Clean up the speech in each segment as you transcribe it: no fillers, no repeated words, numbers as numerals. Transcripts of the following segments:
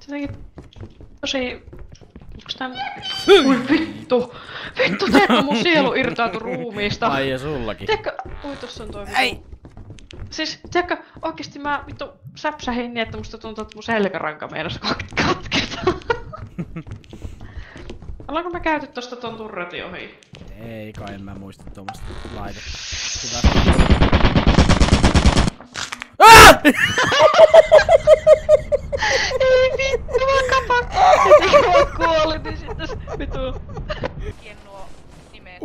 Jotenkin tosi... Onks tää... Ui vittu! Vittu, tiedätkö mun sielu irtautui ruumiista? Ai ja sullakin. Tiedätkö... Ui tossa on toi vittu. Ei! Siis, tiedätkö, oikeesti mä vittu säpsähin niin, että musta tuntuu, että mun selkäranka meinas katketa. Ollaanko mä käyty tosta ton turretin ohi? Ei kai, en mä muista tuommoista laitetta. Hyvä. Ei vittu, mä kapan! Heti kun mä kuolin, niin sitten vittu. Nuo nimet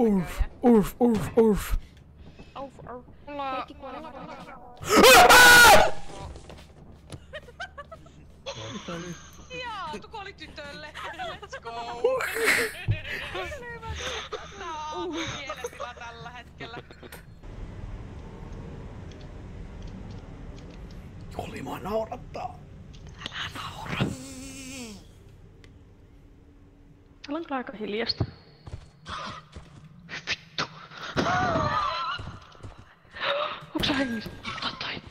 Urf. Mulla... Jaa, tuko oli tytölle. Let's go. Tää on mielentila tällä hetkellä. Joli, mua naurattaa. Älä naura. Täällä on kyllä aika hiljasta. Vittu. Onks sä hengissä? Ota toi.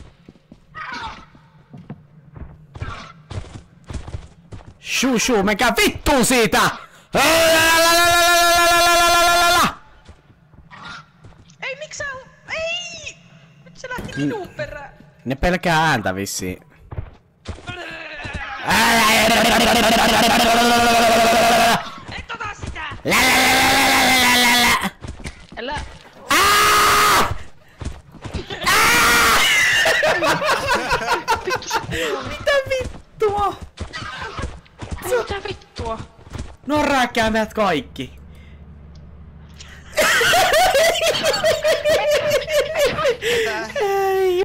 Shushu, menkää vittuun siitä! Ei, miksi sä... Ei! Nyt se lähti minun perään. Ne pelkää ääntä vissiin. Et ota sitä! Älä... Mitä vittua? Mitä vittua? No rääkkää meidät kaikki. Ei.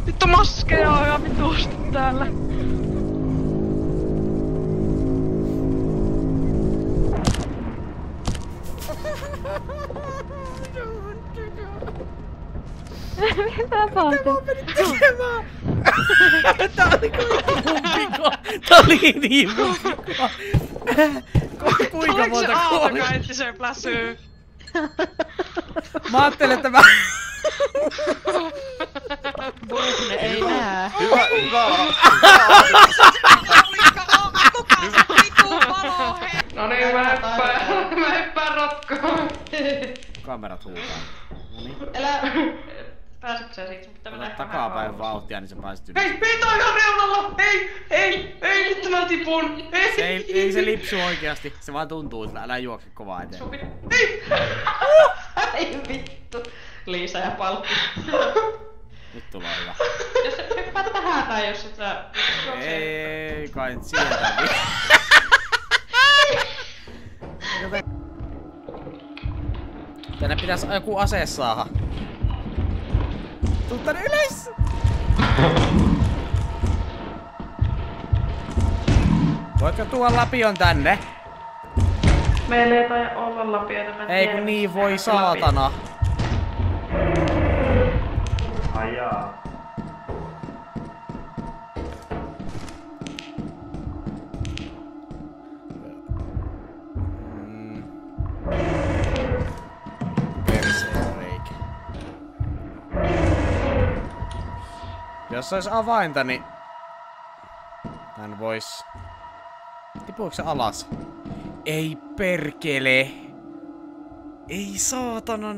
Vittu maskeja on ihan vitusti täällä. Mitä tapahtuu? Tää oli kumpiko. Tää oli niin kumpiko. Kuinka monta Oliko se kuoli? Aaltoka etti sen pläsyy? Mä ajattelin, että mä... Ne ei nää. Hyvä. Kuka se vitu palo he? No niin, mä hyppään rotkoon. Kamerat huutaa. Noniin. Älä... Pääsetkö sä siitä? Pitää mennä ehkä Takapäin vauhtia, niin sä pääset yli. Hei, Pito on ihan reunalla! Ei, nyt mä tipun! Ei se lipsu oikeasti, se vaan tuntuu, että älä juokse kovaa eteen. Ei vittu. Liisa ja Palkki. Nyt tulee hyvä. Jos sä hyppäät tähän tai jos et sä... Ei kai nyt sieltä. Tänne pitäis joku ase saada. Tuu tänne ylös! Voitko tuoda lapion tänne? Meillä ei tai olla lapioita. Ei kun niin voi saatana. Ai jaa. Perseenreikä. Jos sais avainta, niin... Tän vois... Tipuuko se alas? Ei perkele! Ei saatana!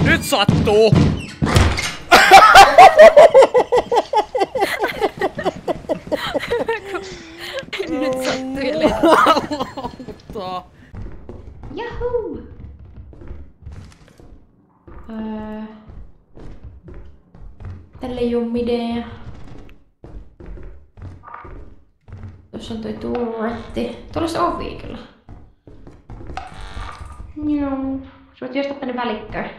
Nyt sattuu! Nyt sattuu jälleen. Jahuu! Tälle ei oo midea. Tuossa on toi turretti. Tuolla se ovi kyllä. Joo. Sä voit jostain tänne välikköön.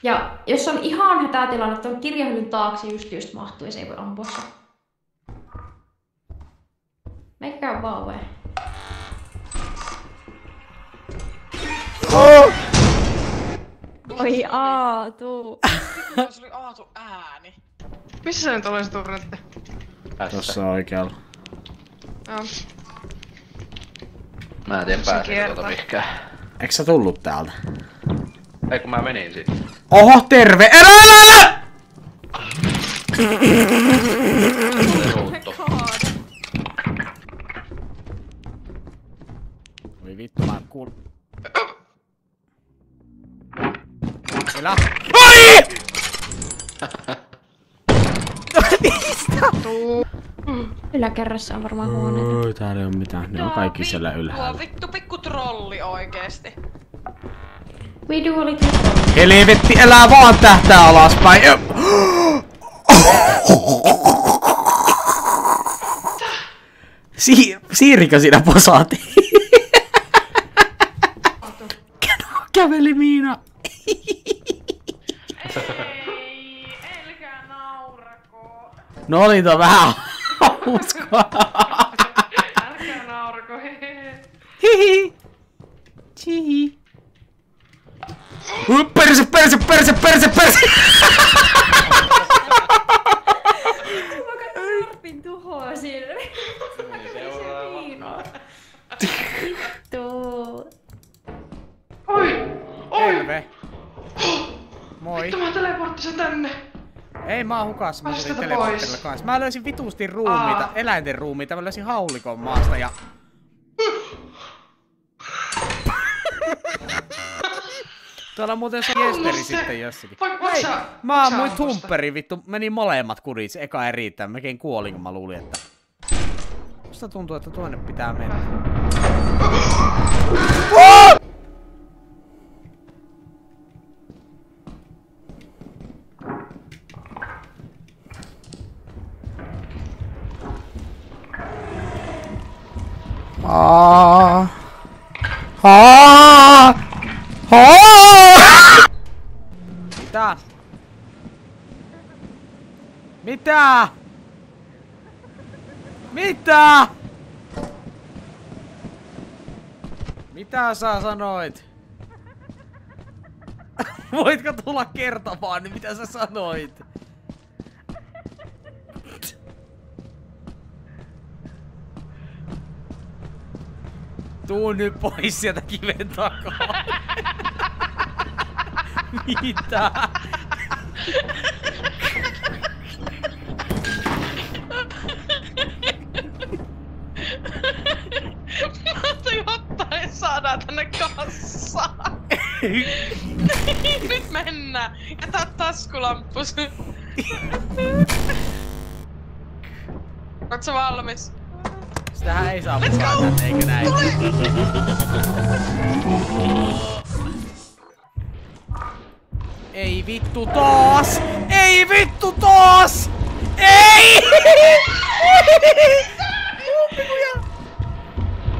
Ja jos on ihan hätätilanne, tuon kirjahyllyn taakse just mahtuu ja se ei voi ampua se. Meikä käy vaan oveen. Oi Aatu. Se oli Aatu ääni. Missä se nyt oli se turnetti? Tossa oikealla. Joo. Mä en tiedä pääsenkö tuota mihinkään. Eikö sä tullut täältä? Ei kun mä menin siitä. Oho, terve! Älä! Oi vittu, mä kuul... Elä! Ai! Yläkerrassa on varmaan huoneita. Oi, täällä ei oo mitään. Ne on kaikki siellä ylhäällä. Tuo vittu pikku trolli oikeesti. Vidu oli kyllä. Helvetti, elää vaan tähtää alaspäin. Siirikö siinä posaatiin? Käveli Miina. Ei, älkää naurako. No oli tuo vähän hauskoa. Älkää naurako, hehehe. Hihi. Chihi. Perse! Mä katson Arpin tuhoa sille. Vittu. Oi! Terve. Moi. Vittu mä teleporttasin tänne. Ei mä oon hukassa, mä tulin Päästä teleportterilla pois. kanssa. Mä löysin vitusti ruumiita, eläinten ruumiita, mä löysin haulikon maasta ja... Tuolla on muuten se Jesperi sitten jossakin. Hei, mä oon mun tumperi vittu, meni molemmat kurit, se eka ei riittää, mekin kuolin kun mä luulin, että... Musta tuntuu, että toinen pitää mennä. Mitä? Mitä? Mitä? Mitä sä sanoit? Voitko tulla kertomaan, niin mitä sä sanoit? Tuu nyt pois sieltä kiven takaa. Mitä? Mä ajattelin ottaa ja saadaan tänne kassaan. Nyt mennään. Jätä taskulampus. Oot sä valmis? Sitähän ei saa mukaan tänne, eikö näin? Ei vittu taas! Ei vittu taas! Ei!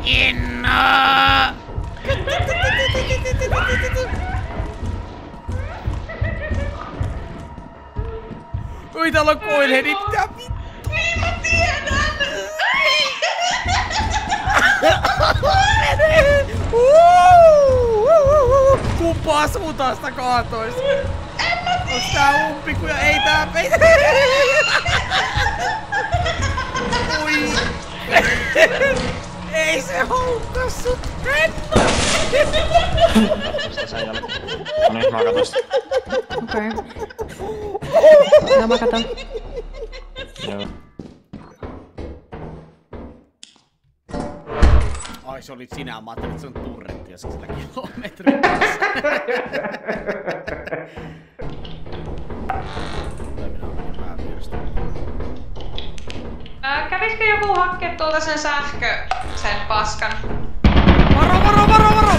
Inna! Oi, täällä on koilheadi, mitä vittu? Niin mä tiedän! Kumpaa suuntaan sitä kaatois? Onks tää umpikuja? Ei tää peitä! Oi! Ei se houkkas sut! Henno! No niin, mä katon sitä. Okei. Joo, mä katon. Joo. Ai se olit sinä, mä ajattelin, että se on turretti ja sillä kilometrin päässä. Kävisikö joku hakkea tuolta sen sen paskan? Varo, varo, varo, varo!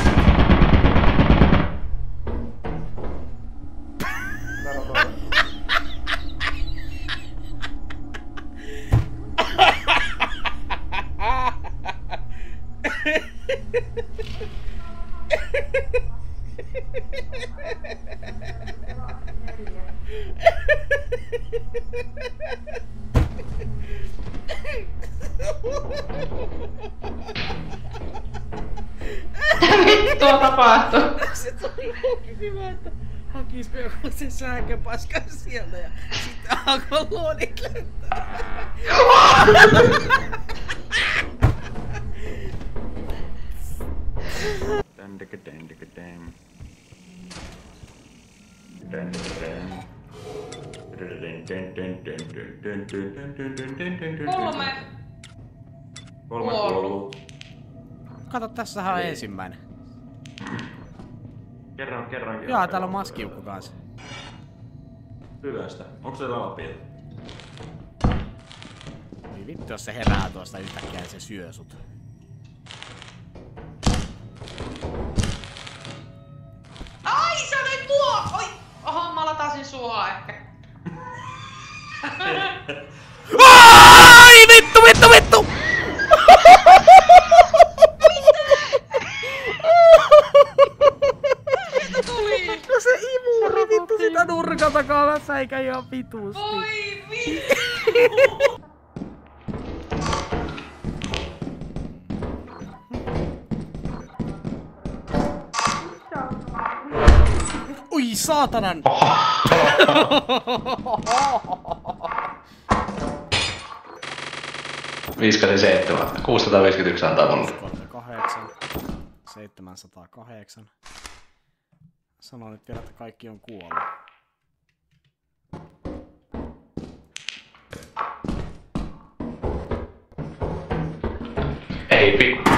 Mitä vittua tapahtuu? Se tuli oikein hyvä, että hakis joku se sähköpaska sieltä ja sitten alkoi luodit lentää. Kolme kuollut. Kato, tässähän on ensimmäinen. Kerran. Jaa, täällä on maskiukko kanssa. Hyvästä. Onko se valapia? Oi vittu, jos se herää tuosta yhtäkkiä ja se syö sut. Ai, se oli tuo! Oi! Oho, mä latasin sua ehkä. Ai vittu! Mitä tuli? No se imuri vittu sitä nurkan takaa vässä eikä ihan vitusti. Oi vittu! Oi saatanan! 57. 651 antaa mulle. 8, 708. Sano nyt vielä, että kaikki on kuollut. Ei pikku.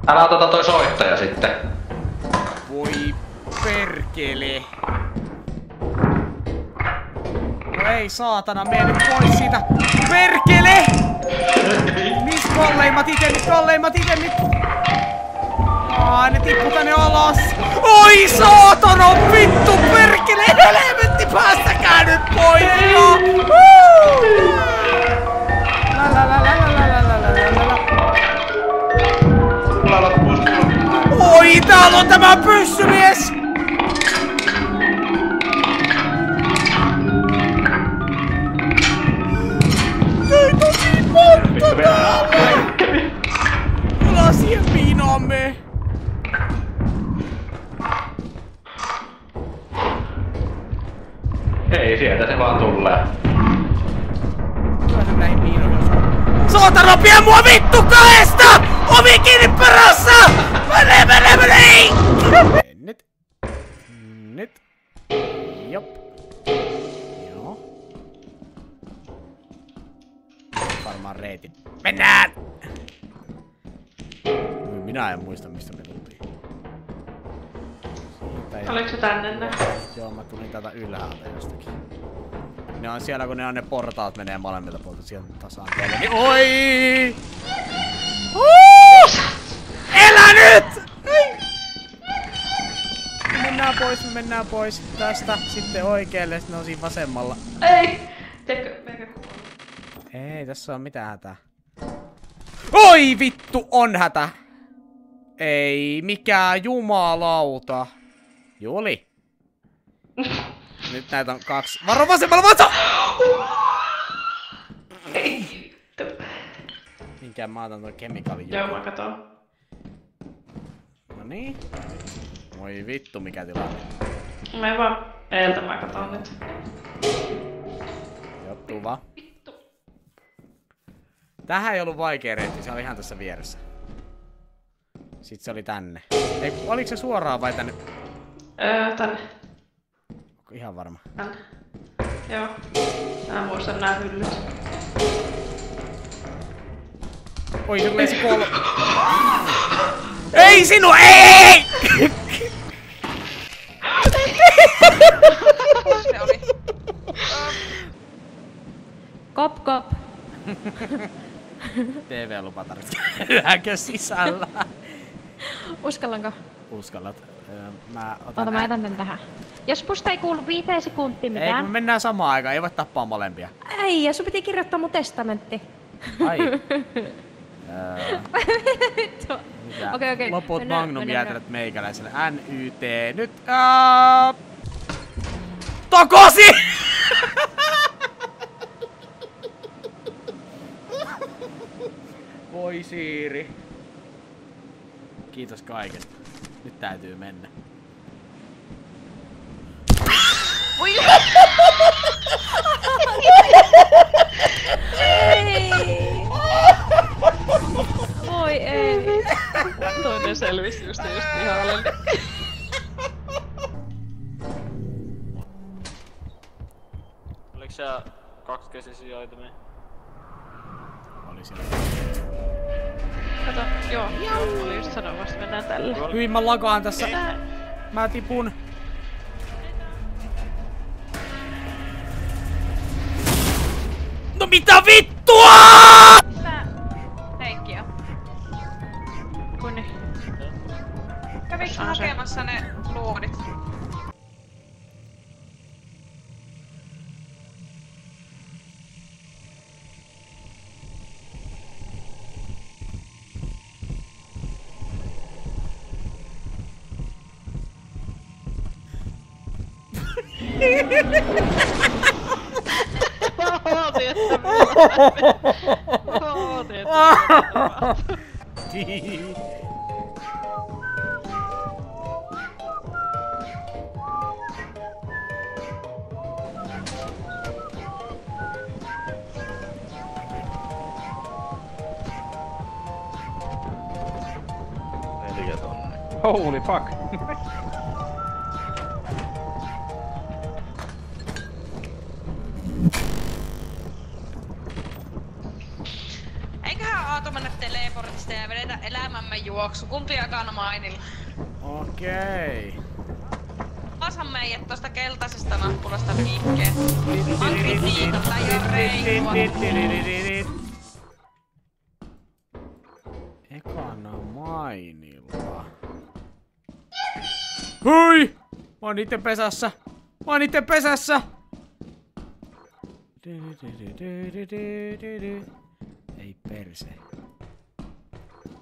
Älä oteta toi soittaja sitten. Voi perkele. No ei saatana, mene nyt pois siitä. Perkele! Mis kolleimmat itemit? Ne tippu tänne alas. Oi saatana, vittu perkele! Helvetti, päästäkää nyt pois! Oi, täällä on tämä pyssymies! Teitä on niin monta täällä! Ollaan siihen piinaamme! Ei, sieltä se vaan tulee. Kyllä se näin piinoin. Saatana, pidä mua vittu kahdesta! Ovi kiinni perässä! Mene! Nyt. Jop. Joo. Varmaan reitin. Mennään! Minä en muista, mistä me tultiin. Oliko se tänne? Joo, mä tulin täältä ylhäältä jostakin. Ne on siellä, kun ne on ne portaat menee molemmilta puolta sieltä tasaan teille. Niin oi! Elä nyt! Me mennään pois tästä sitten oikealle, sitten ne on siinä vasemmalla. Ei! Meikä kuolla. Ei, tässä on mitään hätää. Oi vittu, on hätä! Ei mikään jumalauta. Juli. Nyt näitä on 2. Varo vasemmalla, vaso! Ei vittu. Minkään mä otan tuon kemikaalin. Joo, mä katon. Noniin. Voi vittu, mikä tilanne. Mä vaan eeltä mä katon nyt. Jottuu vaan. Tähän ei ollut vaikea reitti, se oli ihan tässä vieressä. Sitten se oli tänne. Ei, oliko se suoraan vai tänne? Tänne. Onko ihan varma? Tänne. Joo. Mä muistan nää hyllyt. Oi, se tulee se kolme. Ei sinua! Ei! Se oli. Kop. TV-lupa tarvitsee. Yhäkö sisällä? Uskallanko? Uskallat. Mä Ota, mä jätän tän tähän. Jos musta ei kuulu 5 sekuntia mitään. Ei, kun me mennään samaan aikaan, ei voi tappaa molempia. Ei, ja sun piti kirjoittaa mun testamentti. Ai. Okei. Loput Magnum jäätelöt meikäläiselle. NYT. Nyt takosi! Voi Siiri. Kiitos kaikesta. Nyt täytyy mennä. Voi Voi ei. Toinen selvisi just ihalle. Oliko siellä kaksikäsisiä itemia? Oli siellä. Kato, joo, oli just sanomassa, mennään tällä. Hyi, mä lagaan tässä. Mä tipun. No mitä vittua?! Heikkiä. Kuni. Kävikö hakemassa ne luodit? Holy fuck. Eiköhän Aatu mennä teleportista ja vedetä elämämme juoksu. Kumpiakaan mainilla. Okei. Lasan meidät tosta keltaisesta nappulasta liikkeen. Kritiikalla ei oo reilua. Ekana mainilla. Hui! Mä oon niitten pesässä! Mä oon niitten pesässä! Ei perse.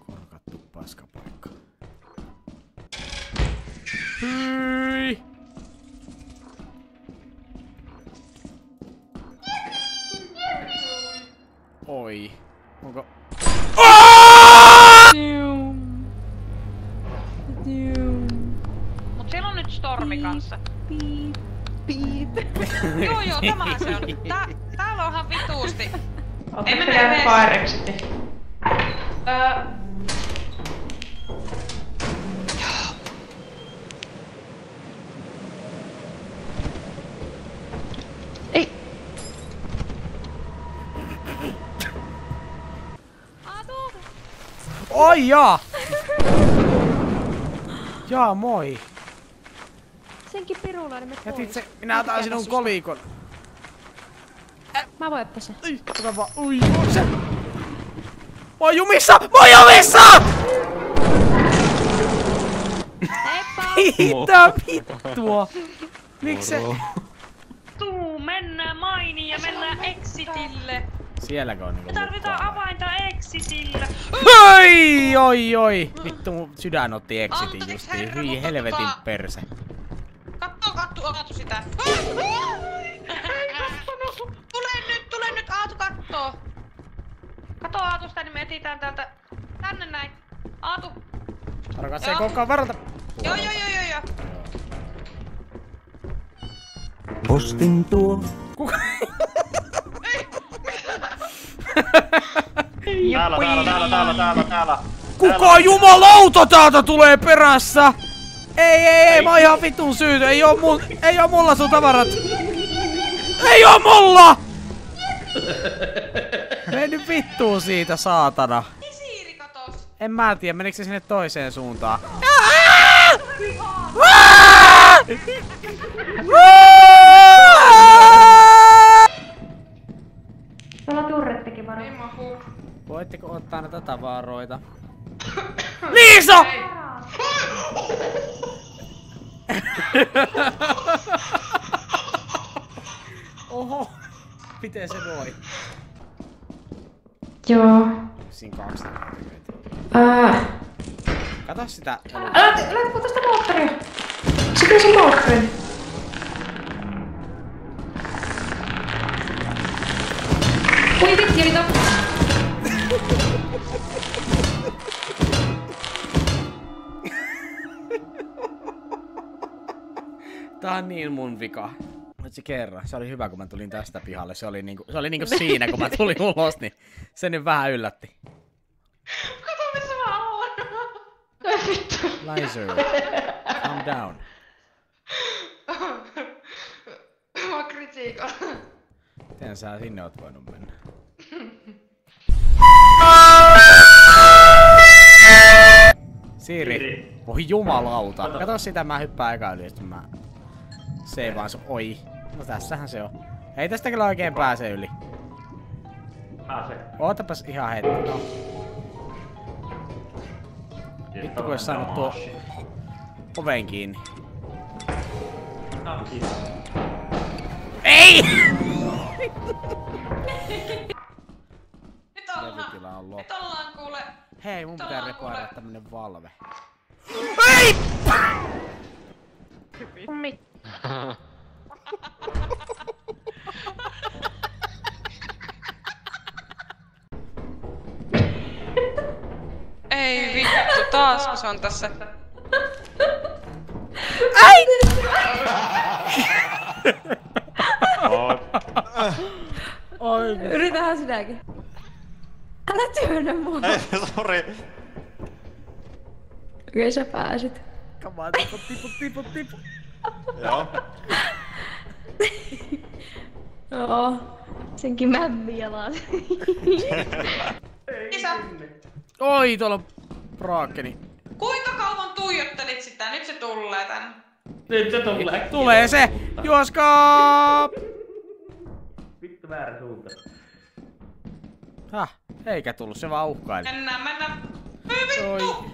Korkattu paskapaikka. Hyi! Oi. Onko... Mut siellä on nyt Stormi kanssa. Joo, tämä se on. Täällä onhan vituusti. Emme mene Fire Exitiin. Ei. Oi jaa! Jaa, moi! Senkin pirulainen me Jätit se, minä otan sinun kolikon. Mä voin ottaa sen. Ota vaan, ui, se! Mä oon jumissa! Mä oon jumissa! Mitä vittua? Miks se? Tuu, mennään mainiin ja mennään Exitille. Sielläkö on niinku Me tarvitaan avainta Exitille. Oi! Vittu mun sydän otti Exitin justiin. Hyi helvetin perse. Kattu Aatu sitä. Tule nyt Aatu kattoo. Kato Aatusta, niin me etsitään täältä tänne näin. Aatu. Varokaa se ei koskaan varata. Joo. Postin tuo. Kuka? Täällä. Kuka jumalauta täältä tulee perässä? Ei, mä oon ihan vitun syytö. Ei oo mulla sun tavarat. Ei oo mulla! Meni vittuun siitä, saatana. Siiri katos. En mä tiedä, menikö se sinne toiseen suuntaan? Tuolla turrettikin varo. Voitteko ottaa näitä tavaroita? Liisa! Oho. Miten se voi? Joo. siinä 2 näköitä. Kato sitä. Älä puhuta sitä moottoria. Se kyllä se moottori. Ui vittu, oli top. Tää on niin mun vika. Nyt se kerran. Se oli hyvä, kun mä tulin tästä pihalle. Se oli niinku siinä, kun mä tulin ulos, niin se nyt vähän yllätti. Kato, missä mä oon. Vittu. Lizer, calm down. Mä oon kritiikalla. Miten sä sinne oot voinut mennä? Siiri. Voi jumalauta. Kato sitä, mä hyppään eka yli, sitten mä... Se ei vaan oi. No tässähän se on. Ei tästä kyllä oikein pääse yli. Pääse. Ootapas ihan hetki, no. Vittu kun ois saanut tuo oven kiinni. Ei! Nyt ollaan kuule. Hei, mun pitää reparoida tämmönen valve. Ei! Ei vittu, taas se on tässä. Ai! Yritähän sinäkin. Älä työnnä mua. Ei, sori. Okei, sä pääsit. Come on, tipu. Joo. Joo. Senkin mämmi jalas. Isä, Oi, tuolla on praakkeni. kuinka kauan tuijottelit sitä? Nyt se tulee tänne. Nyt se tulee. Tulee se! Juoskaa! Vittu väärä suunta. Häh? Eikä tullut, se vaan uhkaili. Mennään. Hyi Oi. vittu!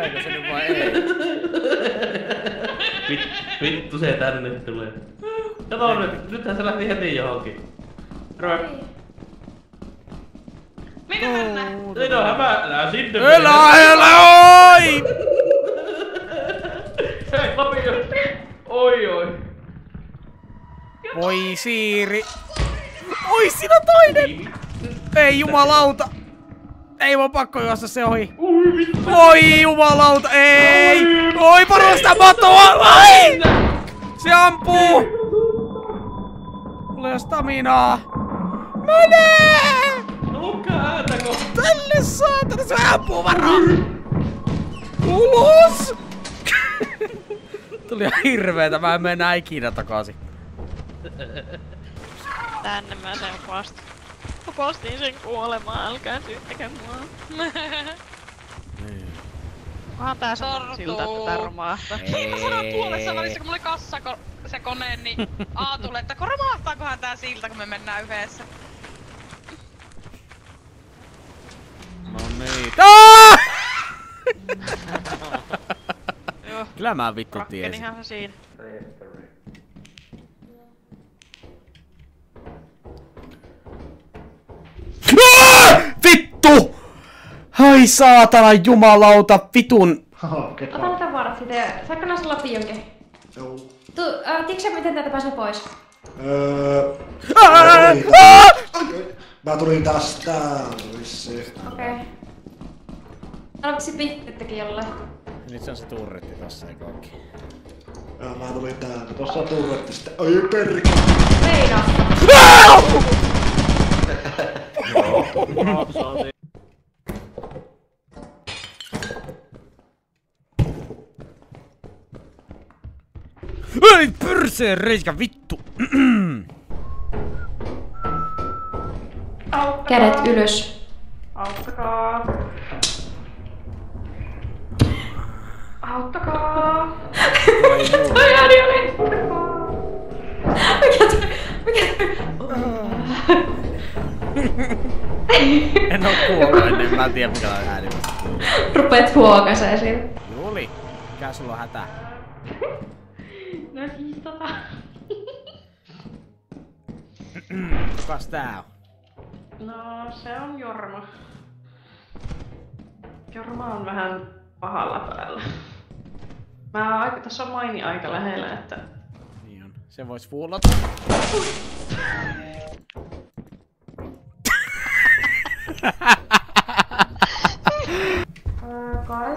Eikö se nyt vai ei? Vittu se tänne tulee. Kato nyt, nythän se lähti heti johonkin. Minne mennään? Ei no hämää, sinne Elä, oi! Hei, Lapio! Oi. Voi Siiri. Oi, siinä on toinen! Ei jumalauta! Ei vaan pakko juosta se ohi. Oi jumalauta, ei! Oi parusta matoa, vai! Se ampuu! Mulla ei oo staminaa. Menee! Tulkaa ääntä kohta. Tälle saatana, se ampuu varaa! Ulos! Tuli ihan hirveetä, mä en mennä ikinä takaisin. Tänne mä sen opastin sen kuolemaan, älkää syyttäkää mua. Onhan tää Sortuu. siltä, että tää romahtaa. Mä sanoin tuollessa välissä, kun mulla oli kassa se kone, niin Aatulle, että romahtaakohan tää siltä, kun me mennään yhdessä. No niin. Joo. Kyllä mä vittu tiesin. Rakkenihan se siinä. Vittu! Ai saatana jumalauta vitun! Ota tavarat siitä ja saatko nää sun lapionkin? Joo. Tiedätkö sä miten täältä pääsee pois? Mä tulin tästä vissiin. Okei. Oliko sit vihtittekin jollain? Nyt se on se turretti tossa eikö ookin. Mä tulin täältä. Tossa on turretti sitten. Ai perkele! Meina! Ei pyrseen reikä vittu! Kädet ylös. Auttakaa. Auttakaa. Toi ääni oli! En oo kuollut ennen, mä en tiedä mikä on ääni. Rupeet huokasee siinä. Juli, mikä sulla on hätä? No siis Kukas tää on? No, se on Jorma. Jorma on vähän pahalla päällä. Tässä on maini aika lähellä, että... Niin on. Se vois fuulata. Kai?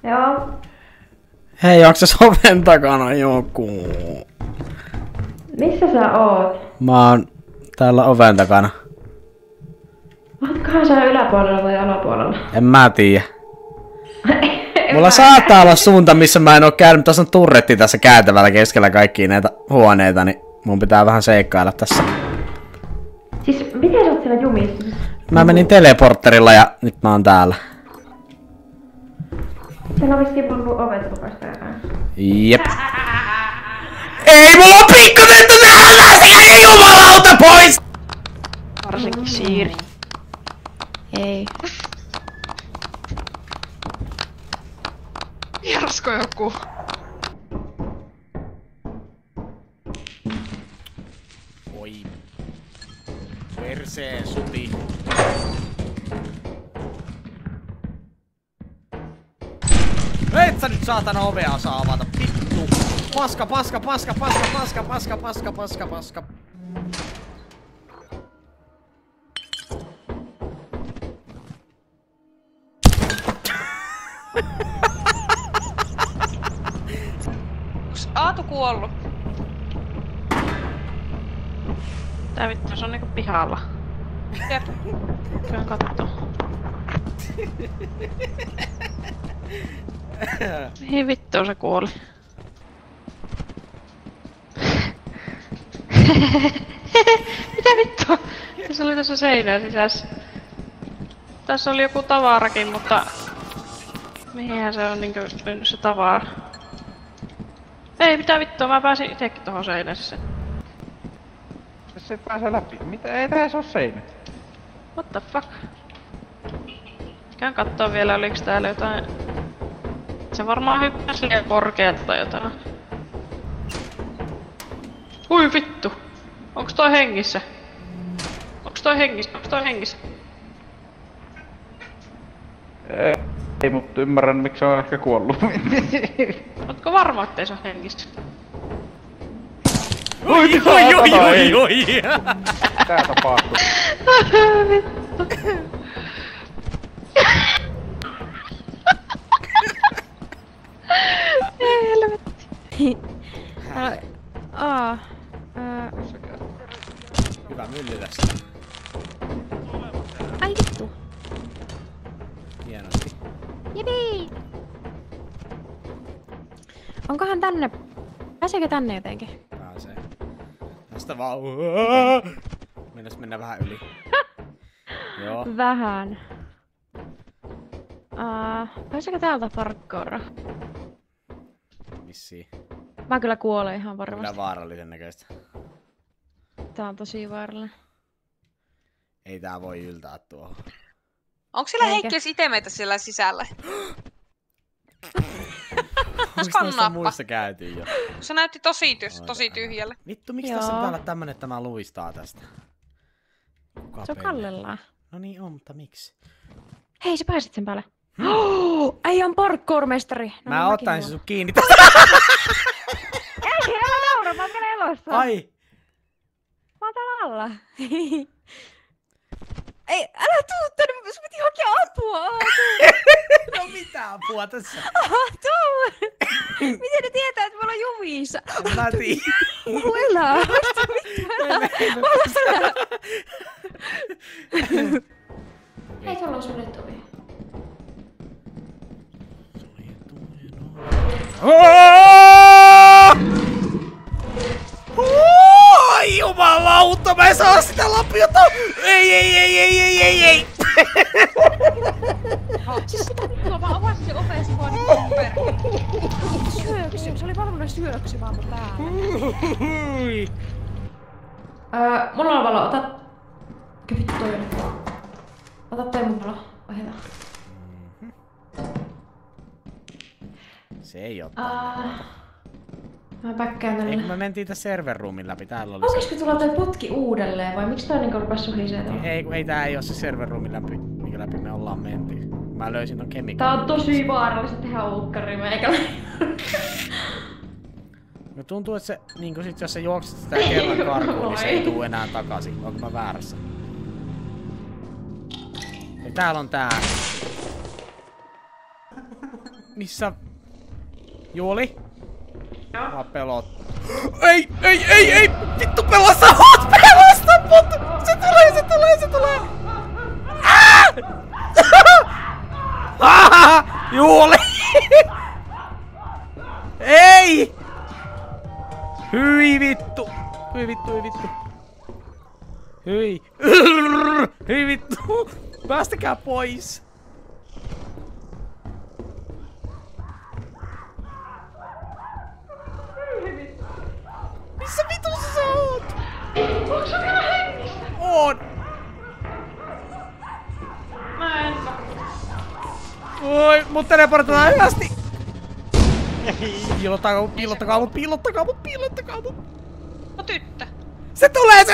Joo. Hei, onks se oven takana joku? Missä sä oot? Mä oon täällä oven takana. Ootkohan sä yläpuolella vai alapuolella? En mä tiedä. Mulla saattaa olla suunta, missä mä en oo käynyt. Tässä on turretti tässä käytävällä keskellä kaikkia näitä huoneita, niin mun pitää vähän seikkailla tässä. Siis miten sä oot siellä jumissa? Mä menin teleportterilla ja nyt mä oon täällä. Siellä on vissiin ollut ovet lukasta jotain. Jep. Ei mulla on pikkusen täällä! Jumalauta pois! Varsinkin Siiri. Ei. Jarsko joku. Oi. Perseen suti. Et sä nyt saatana ovea saa avata, vittu! Paska, paska, paska, paska, paska, paska, paska, paska, paska. Onks Aatu kuollut? Tää vittu, se on niinku pihalla. Jep. Käyn kattoo. Mihin vittuun se kuoli? Mitä vittua? Se oli tässä seinän sisässä. Tässä oli joku tavarakin, mutta... Mihinhän se on niinkö mennyt se tavara? Ei, mitä vittua, mä pääsin itekin tohon seinässä. Se et pääse läpi. Mitä? Ei tässä oo seinä. What the fuck? Käyn kattoo vielä, oliks täällä jotain... Se varmaan hyppäsi liian korkealta tai jotain. Ui vittu! Onks toi hengissä? Onks toi hengissä? Onks toi hengissä? Ei, mutta ymmärrän miksi se on ehkä kuollut. Ootko varma, ettei se oo hengissä? Oi, oi, oi, oi, oi! Tää tapahtuu. Vittu. Ei helvetti. Hyvä mylly tässä. Ai vittu. Hienosti. Jipi! Onkohan tänne... Pääseekö tänne jotenkin? Pääsee. Tästä vaan... Mennäs mennä vähän yli. Joo. Vähän. Pääseekö täältä parkkoora? Vissiin. Mä kyllä kuolen ihan varmasti. Kyllä vaarallisen näköistä. Tää on tosi vaarallinen. Ei tää voi yltää tuohon. Onko siellä Heikkis itemeitä siellä sisällä? Onks noissa muissa käytiin jo? Se näytti tosi tyhjälle. Vittu, miksi tässä pitää olla tämmönen, että tämä luistaa tästä? Se on kallellaan. No niin on, mutta miksi? Hei, sä pääsit sen päälle. Ei on parkour-mestari. No, mä ottaisin sun kiinni tästä. Ei, älä naura, mä oon vielä elossa. Ai! Mä oon täällä alla. Ei, älä tuu tänne, sun piti hakea apua. No mitä apua tässä? Tuu! Miten ne tietää, että me ollaan jumissa? En mä tiedä. Elää, vasta mitään. Elää. Hei, tuolla on suljettu ovi. Oi jumalauta, mä en saa sitä lapiota! Ei! Siis mitä vittua, mä avasin se oveen, se vaan niin syöksy, se oli valmiina syöksymään mun päälle. Mulla on valo, ota... Mikä vittu toi oli? Ota toi mun valo, ohjata. Se ei oo Mä päkkään tällä. Eikö me mentiin tässä server roomin läpi? Täällä oli Olisiko tulla toi putki uudelleen vai miksi toi niinku rupes suhisee tuolla? Ei tää ei oo se server roomin läpi, minkä läpi me ollaan mentiin. Mä löysin ton kemikaalin. Tää on tosi vaarallista tehdä uukkari meikällä. No tuntuu, että se, niinku sit jos sä juokset sitä kerran karkuun, niin se ei tuu enää takaisin. Onko mä väärässä? Ja täällä on tää. Missä? Juuli? Joo. Mä pelot. Ei! Vittu pelasta mut! Pelasta mut! Se tulee! Juuli! Ei! Hyi vittu! Hyi! Hyi vittu! Päästäkää pois! Missä vitussa sä oot? Onko sä vielä hengissä? On! Mä en Oi, mut teleportataan hyvästi! Piilottakaa mut! No tyttö. Se tulee!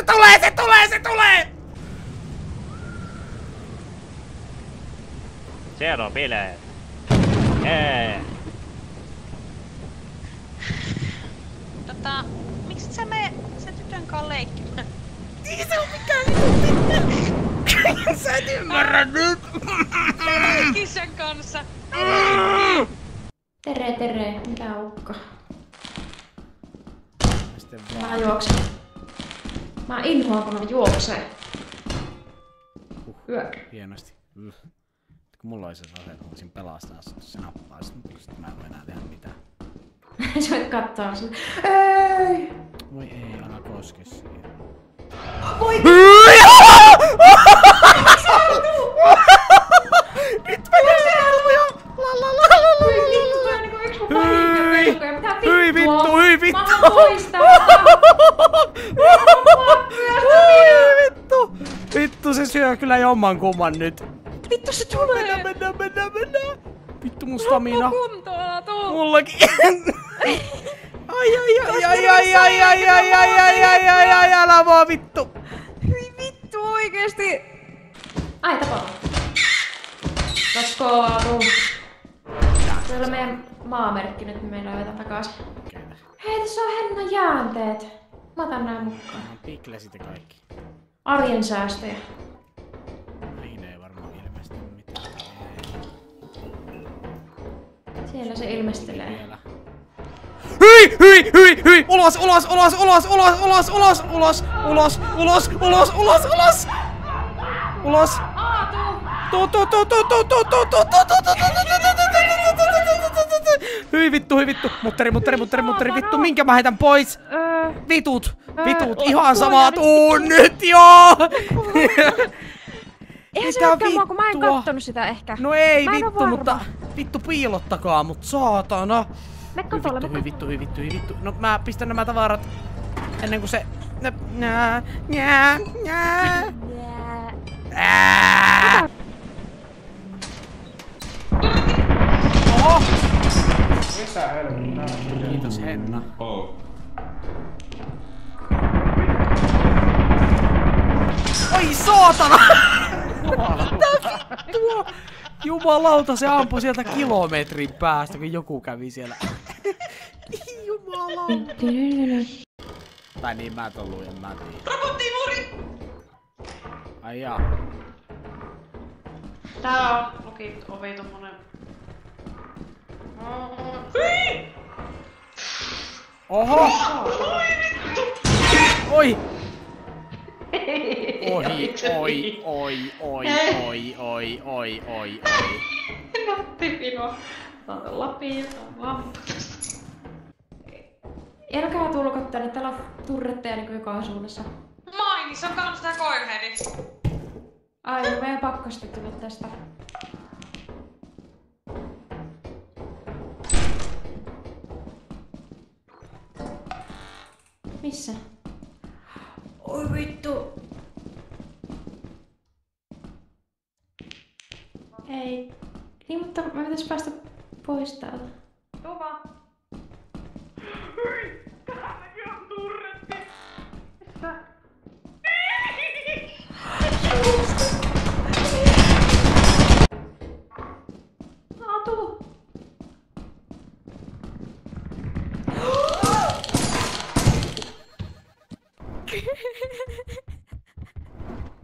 Siellä on bileet. Miksi et sä mene sen tytön kanssa leikkimään? Ei se oo mikään vittu! Sä et ymmärrä nyt! Kissan kanssa. Tere, mitä ukko? Mä juoksen. Mä inhoan kun mä juoksee. Yök. Hienosti. Kun mulla olisi se ase, että voisin pelastaa sut, se nappaa sit mä en voi enää tehdä mitään. Sä voit kattoo sen. Ei! Voi ei, älä koske siihen. Voi! Nyt menee! Hyi vittu! Mä haluan poistaa! Vittu se syö kyllä jommankumman nyt. Vittu se tulee! Mennään! Vittu mun stamina. Kuntoa, tuu! Mullakin. Ai, älä vaan vittu. Hyi vittu oikeesti! Ai tapaa. Let's go, tuu. Täällä on meidän maamerkki nyt, me löydetään takaisin. Hei, tässä on Hennan jäänteet. Mä otan nää mukaan. Piklesit ja kaikki. Arjen säästöjä. Näihin ei varmaan ilmesty mitään. Siellä se ilmestelee. Vielä. Hyi! Ulos! Hyi vittu! Mutteri, vittu, minkä mä heitän pois? Vitut, ihan sama tuun nyt joo! Eihän se olekaan mua, kun mä en kattonut sitä ehkä. No ei vittu, mutta vittu piilottakaa mut, saatana! Me katolle, Hyi vittu. No mä pistän nämä tavarat ennen kuin se... Oho! Mitä helvettiä? Kiitos Henna. Oi saatana! Mitä vittua? Jumalauta, se ampui sieltä kilometrin päästä, kun joku kävi siellä. Jumalauta. Tai niin mä tolluin, en mä tiedä. Robottimuuri! Ai jaa. Tää on ovi tommonen. Oho! Oi! Oi. Nattipino. Tää on lapio, tää on lamppu. Älkää tulko tänne, täällä on turretteja niin joka suunnassa. Mainis on kans tää koirheadi. Ai, no meidän pakko sitten tulla tästä. Missä? Oi vittu. Ei. Niin, mutta mä pitäis päästä pois täältä. Tuu vaan.